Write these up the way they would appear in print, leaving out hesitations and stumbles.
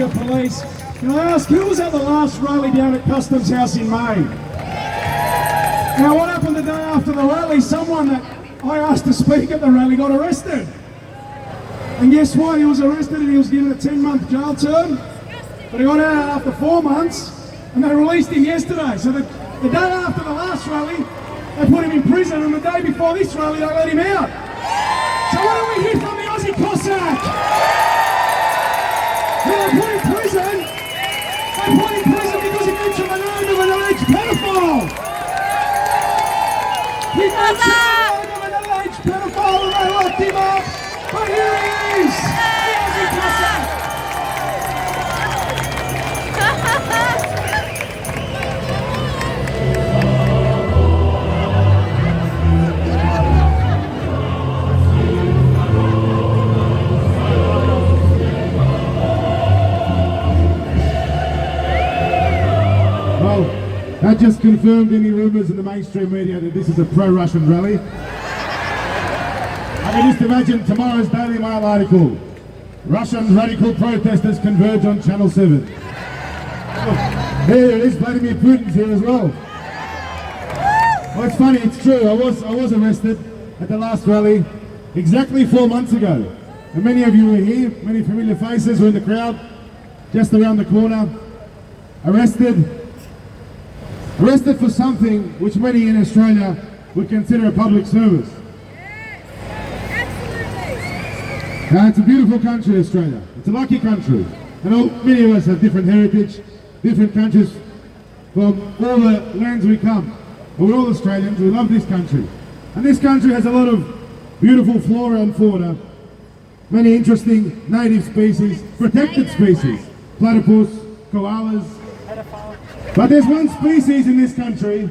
Police, can I ask who was at the last rally down at Customs House in May? Now what happened the day after the rally? Someone that I asked to speak at the rally got arrested. And guess what? He was arrested and he was given a 10-month jail term. But he got out after 4 months and they released him yesterday. So the day after the last rally, they put him in prison, and the day before this rally, they let him out. So what do we hear from the Aussie Cossack? Who they put in prison? They put in prison because he mentioned the name of an alleged pedophile. He mentioned the name of an alleged pedophile and they locked him up. But here he is, the Aussie Cossack. That just confirmed any rumours in the mainstream media that this is a pro-Russian rally. I can just imagine tomorrow's Daily Mail article. Russian radical protesters converge on Channel 7. Oh, there it is, Vladimir Putin's here as well. Well, it's funny, it's true. I was arrested at the last rally exactly 4 months ago. And many of you were here, many familiar faces were in the crowd, just around the corner. Arrested for something which many in Australia would consider a public service. Now, it's a beautiful country, Australia. It's a lucky country. And many of us have different heritage, different countries from all the lands we come. But we're all Australians, we love this country. And this country has a lot of beautiful flora and fauna, many interesting native species, protected species, platypus, koalas. But there's one species in this country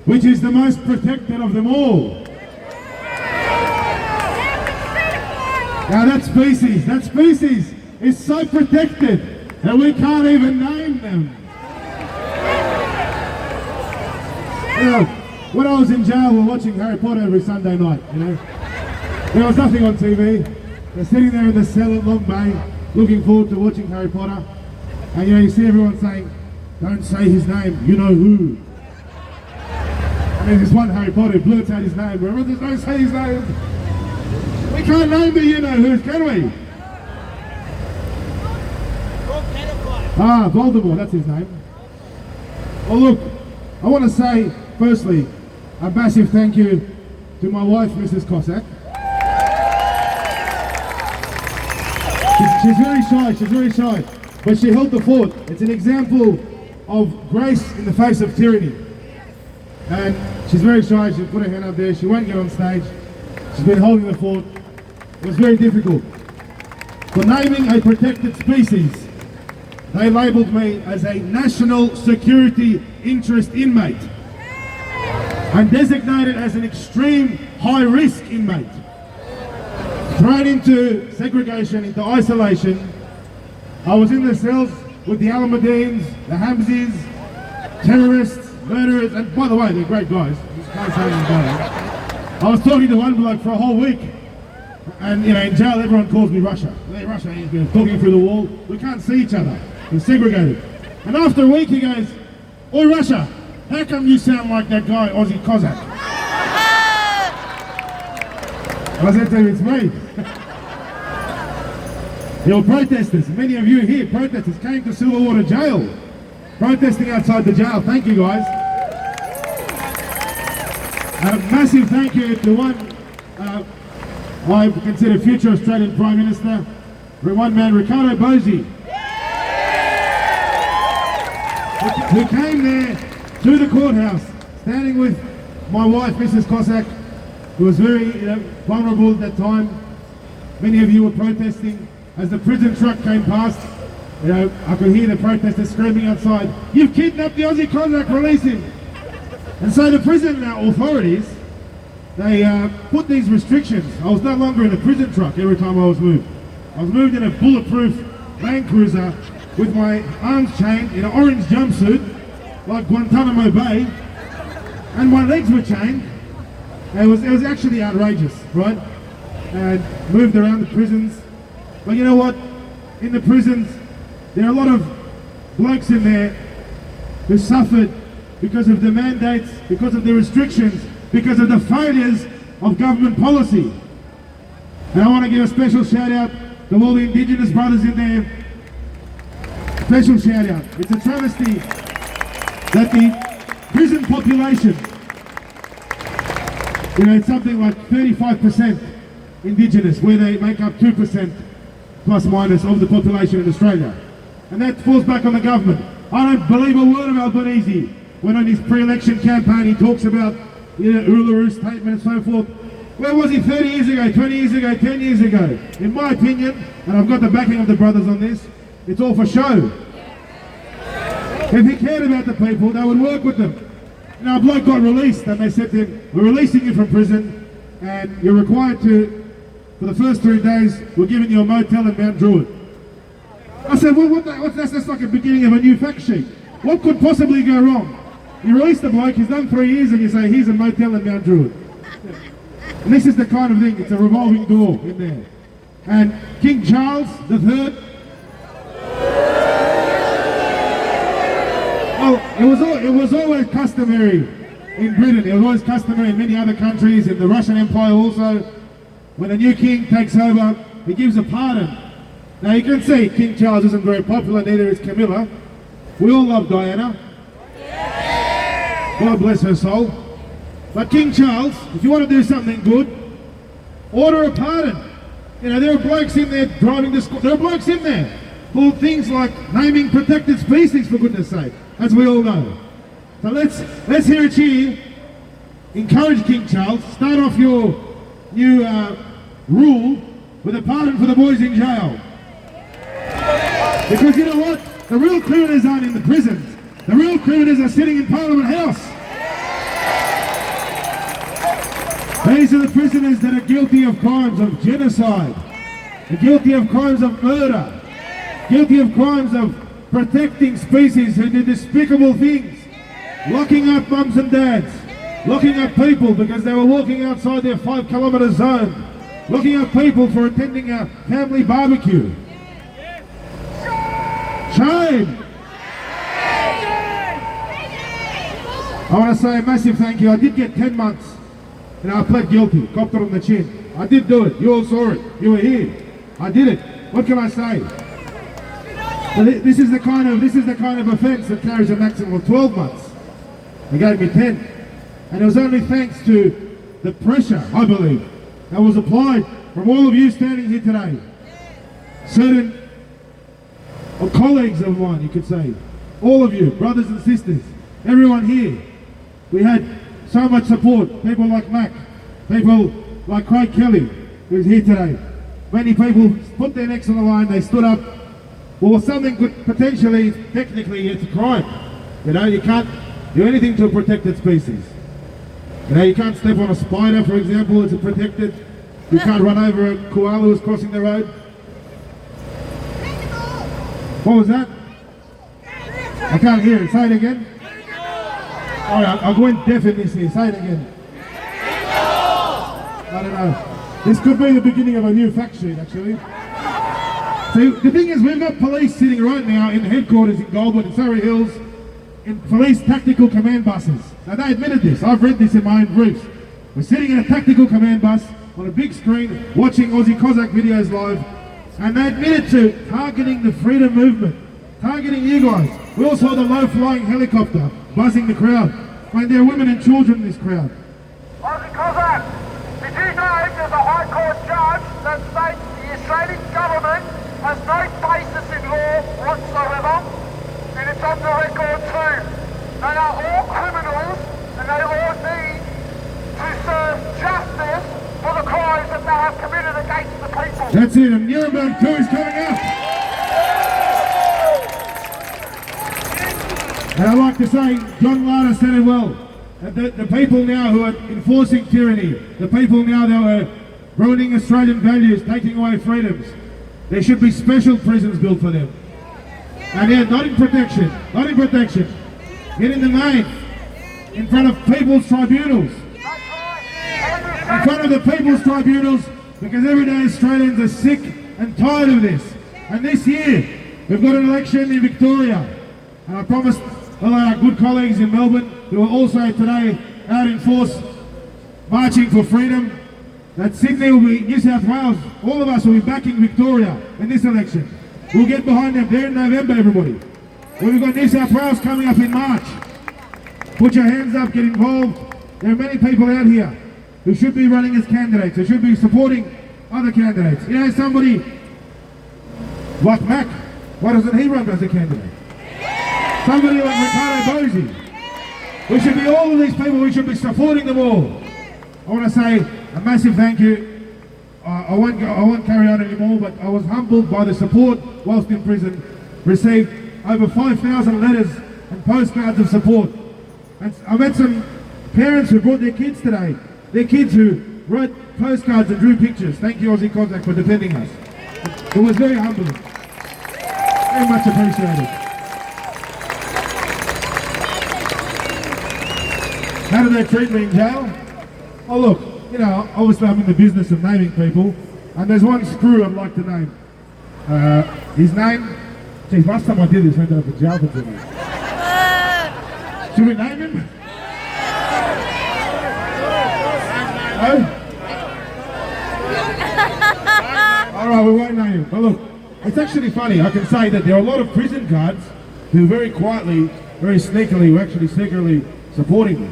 which is the most protected of them all. Now that species is so protected that we can't even name them. You know, when I was in jail, we were watching Harry Potter every Sunday night, you know. There was nothing on TV. They're sitting there in the cell at Long Bay, looking forward to watching Harry Potter. And you know, you see everyone saying, "Don't say his name, you know who." And there's this one Harry Potter who blurts out his name. Remember, don't say his name. We can't name the you know who's, can we? Ah, Voldemort, that's his name. Well look, I want to say, firstly, a massive thank you to my wife, Mrs. Cossack. She's very shy, but she held the fort. It's an example of grace in the face of tyranny. And she's very shy, she put her hand up there, she won't get on stage. She's been holding the fort. It was very difficult. For naming a protected species, they labelled me as a national security interest inmate and designated as an extreme high risk inmate. Thrown into segregation, into isolation. I was in the cells with the Alameddines, the Hamzis, terrorists, murderers, and by the way, they're great guys. Just can't say anything about it. I was talking to one bloke for a whole week, and you know, in jail everyone calls me Russia. Hey, Russia, he's been talking through the wall. We can't see each other. We're segregated. And after a week he goes, "Oi Russia, how come you sound like that guy, Aussie Cossack?" I said to him, "It's me." There were protesters, many of you here, protesters, came to Silverwater Jail, protesting outside the jail. Thank you guys. A massive thank you to one I consider future Australian Prime Minister, one man, Ricardo Bosi, who came there to the courthouse, standing with my wife, Mrs. Cossack, who was very vulnerable at that time. Many of you were protesting. As the prison truck came past, you know, I could hear the protesters screaming outside, "You've kidnapped the Aussie Cossack, release him!" And so the prison authorities, they put these restrictions. I was no longer in a prison truck every time I was moved. I was moved in a bulletproof Land Cruiser with my arms chained in an orange jumpsuit, like Guantanamo Bay, and my legs were chained. And it was actually outrageous, right? And moved around the prisons. But you know what? In the prisons, There are a lot of blokes in there who suffered because of the mandates, because of the restrictions, because of the failures of government policy. And I want to give a special shout out to all the Indigenous brothers in there. Special shout out. It's a travesty that the prison population, it's something like 35% Indigenous, where they make up 2% plus minus of the population in Australia. And that falls back on the government. I don't believe a word of Albanese when on his pre-election campaign he talks about Uluru statement and so forth. Where was he 30 years ago, 20 years ago, 10 years ago? In my opinion, and I've got the backing of the brothers on this, it's all for show. If he cared about the people, they would work with them. Now a bloke got released and they said to him, we're releasing you from prison and you're required to, for the first 3 days, we're giving you a motel in Mount Druitt. I said, well, that's like a beginning of a new fact sheet. What could possibly go wrong? You release the bloke, he's done 3 years and you say, here's a motel in Mount Druitt. And this is the kind of thing, it's a revolving door in there. And King Charles III, well, it was always customary in Britain, it was always customary in many other countries, in the Russian Empire also, when a new king takes over, he gives a pardon. Now you can see King Charles isn't very popular, neither is Camilla. We all love Diana. God bless her soul. But King Charles, if you want to do something good, order a pardon. There are blokes in there driving the school. There are blokes in there for things like naming protected species, for goodness sake, as we all know. So let's hear it here. Encourage King Charles. Start off your new rule with a pardon for the boys in jail. Because you know what? The real criminals aren't in the prisons. The real criminals are sitting in Parliament House. These are the prisoners that are guilty of crimes of genocide, guilty of crimes of murder, guilty of crimes of protecting species who did despicable things, locking up mums and dads, locking up people because they were walking outside their 5-kilometre zone, locking up people for attending a family barbecue. Shame! I want to say a massive thank you. I did get 10 months. I pled guilty, copped it on the chin. I did do it. You all saw it. You were here. I did it. What can I say? Well, this is the kind of offence that carries a maximum of 12 months. They gave me 10. And it was only thanks to the pressure, I believe, that was applied from all of you standing here today. Certain colleagues of mine, you could say. All of you, brothers and sisters, everyone here. We had so much support. People like Mac, people like Craig Kelly, who's here today. Many people put their necks on the line, they stood up. Well, something could potentially, technically, it's a crime. You can't do anything to a protected species. You can't step on a spider, for example, it's a protected. You can't run over a koala who's crossing the road. What was that? I can't hear it. Say it again. Alright, I'll go in deaf in this here. Say it again. I don't know. This could be the beginning of a new fact sheet, actually. See, the thing is, we've got police sitting right now in the headquarters in Goulburn, in Surrey Hills, in police tactical command buses. Now, they admitted this. I've read this in my own briefs. We're sitting in a tactical command bus on a big screen, watching Aussie Cossack videos live, and they admitted to targeting the freedom movement, targeting you guys. We also saw the low-flying helicopter buzzing the crowd. I mean, there are women and children in this crowd. Aussie Cossack, did you know there's a High Court judge that states the Australian government has no basis in law whatsoever, and it's on the record too. They are all criminals, and they all need to serve justice for the crimes that they have committed against the people. That's it, and Nuremberg 2 is coming up. And I'd like to say, John Lada said it well, that the people now who are enforcing tyranny, the people now that are ruining Australian values, taking away freedoms, there should be special prisons built for them. And yeah, not in protection, get in the main, in front of people's tribunals. In front of the people's tribunals, because everyday Australians are sick and tired of this. And this year, We've got an election in Victoria, and I promised all our good colleagues in Melbourne, who are also today out in force marching for freedom, that Sydney will be, New South Wales, all of us will be backing Victoria in this election. We'll get behind them there in November, everybody. We've got New South Wales coming up in March. Put your hands up, get involved. There are many people out here who should be running as candidates, who should be supporting other candidates. You know, somebody like Mac, why doesn't he run as a candidate? Somebody like Ricardo Bosie. We should be, all of these people, we should be supporting them all. I want to say a massive thank you. I won't carry on anymore, but I was humbled by the support whilst in prison. Received over 5,000 letters and postcards of support. And I met some parents who brought their kids today. Their kids who wrote postcards and drew pictures. Thank you, Aussie Cossack, for defending us. It was very humbling. Very much appreciated. How did they treat me in jail? Oh look, you know, obviously I'm in the business of naming people, and there's one screw I'd like to name. His name, geez, last time I did this, I ended up in jail for 2 years. Should we name him? Oh? Alright, we won't name him. But look, it's actually funny. I can say that there are a lot of prison guards who very quietly, very sneakily, were actually secretly supporting me.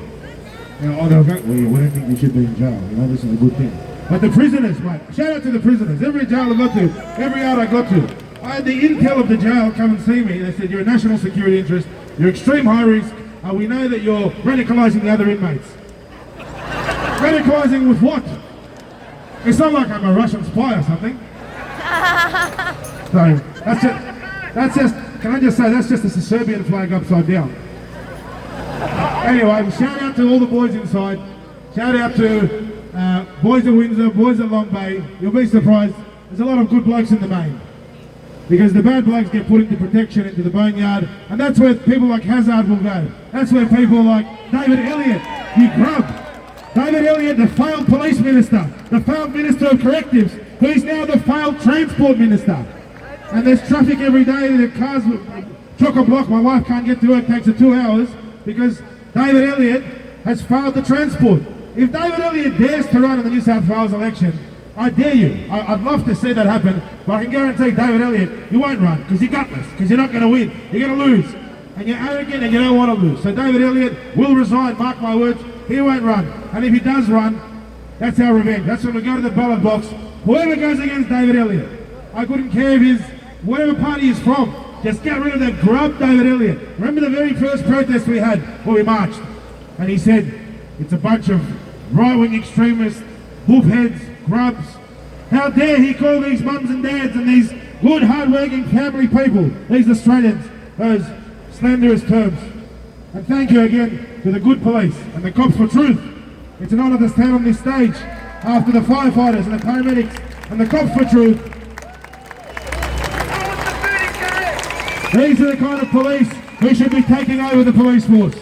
You know, oh, they'll go, well, we don't think you should be in jail. You know, this is a good thing. But the prisoners, mate, shout out to the prisoners. Every jail I got to, every yard I got to, I had the intel of the jail come and see me. They said, you're a national security interest, you're extreme high risk, and we know that you're radicalising the other inmates. Radicalising with what? It's not like I'm a Russian spy or something. So, that's just, can I just say, that's just a Serbian flag upside down. Anyway, shout out to all the boys inside. Shout out to boys at Windsor, boys at Long Bay. You'll be surprised, there's a lot of good blokes in the main. Because the bad blokes get put into protection, into the boneyard, and that's where people like Hazard will go. That's where people like David Elliott, you grub. David Elliott, the failed police minister, the failed minister of correctives, who is now the failed transport minister. And there's traffic every day, the cars, chock-a-block, my wife can't get to work, takes her 2 hours, because David Elliott has failed the transport. If David Elliott dares to run in the New South Wales election, I dare you. I'd love to see that happen, but I can guarantee David Elliott, you won't run, because you're gutless, because you're not going to win. You're going to lose. And you're arrogant and you don't want to lose. So David Elliott will resign, mark my words, he won't run. And if he does run, that's our revenge. That's when we go to the ballot box. Whoever goes against David Elliott, I couldn't care if he's, whatever party he's from, just get rid of that grub David Elliott. Remember the very first protest we had, where we marched? And he said, it's a bunch of right-wing extremists, hoofheads, grubs. How dare he call these mums and dads and these good, hard-working family people, these Australians, those slanderous terms. And thank you again to the good police and the cops for truth. It's an honour to stand on this stage after the firefighters and the paramedics and the cops for truth. These are the kind of police who should be taking over the police force.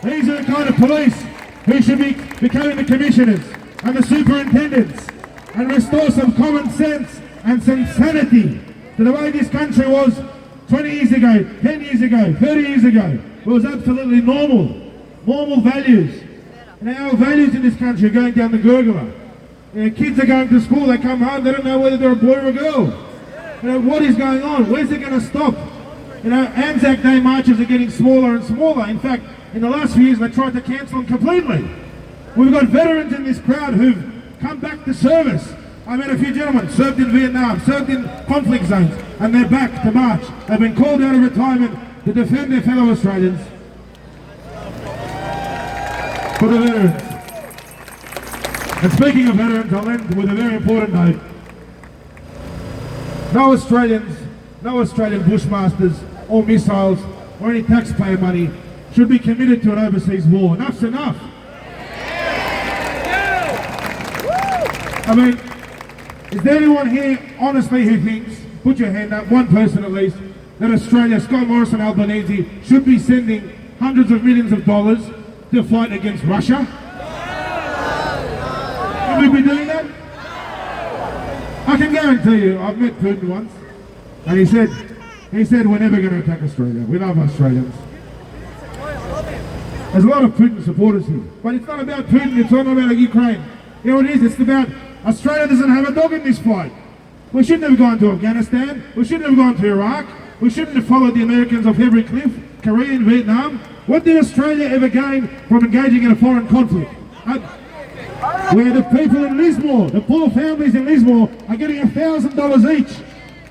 These are the kind of police who should be becoming the commissioners and the superintendents and restore some common sense and some sanity to the way this country was 20 years ago, 10 years ago, 30 years ago. It was absolutely normal values. And our values in this country are going down the gurgler. You know, kids are going to school, they come home, they don't know whether they're a boy or a girl. You know, what is going on? Where's it going to stop? You know, Anzac Day marches are getting smaller and smaller. In fact, in the last few years, they tried to cancel them completely. We've got veterans in this crowd who've come back to service. I met a few gentlemen, served in Vietnam, served in conflict zones, and they're back to march. They've been called out of retirement to defend their fellow Australians. For the veterans. And speaking of veterans, I'll end with a very important note. No Australian bushmasters or missiles or any taxpayer money should be committed to an overseas war. Enough's enough. I mean, is there anyone here, honestly, who thinks, put your hand up, one person at least, that Australia, Scott Morrison Albanese, should be sending hundreds of millions of dollars to fight against Russia? Should we be doing that? I can guarantee you, I've met Putin once, and he said, He said, we're never going to attack Australia. We love Australians. There's a lot of Putin supporters here. But it's not about Putin, it's not about Ukraine. You know what it is? It's about Australia doesn't have a dog in this fight. We shouldn't have gone to Afghanistan. We shouldn't have gone to Iraq. We shouldn't have followed the Americans off every cliff, Korea and Vietnam. What did Australia ever gain from engaging in a foreign conflict? Where the people in Lismore, the poor families in Lismore, are getting $1,000 each.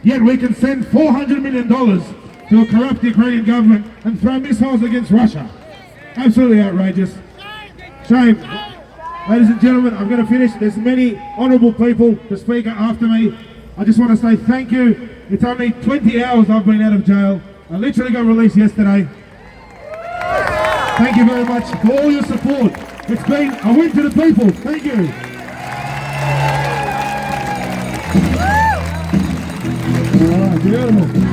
Yet we can send $400 million to a corrupt Ukrainian government and throw missiles against Russia. Absolutely outrageous. Shame. Ladies and gentlemen, I'm going to finish. There's many honourable people to speak after me. I just want to say thank you. It's only 20 hours I've been out of jail. I literally got released yesterday. Thank you very much for all your support. It's been a win to the people. Thank you. Beautiful.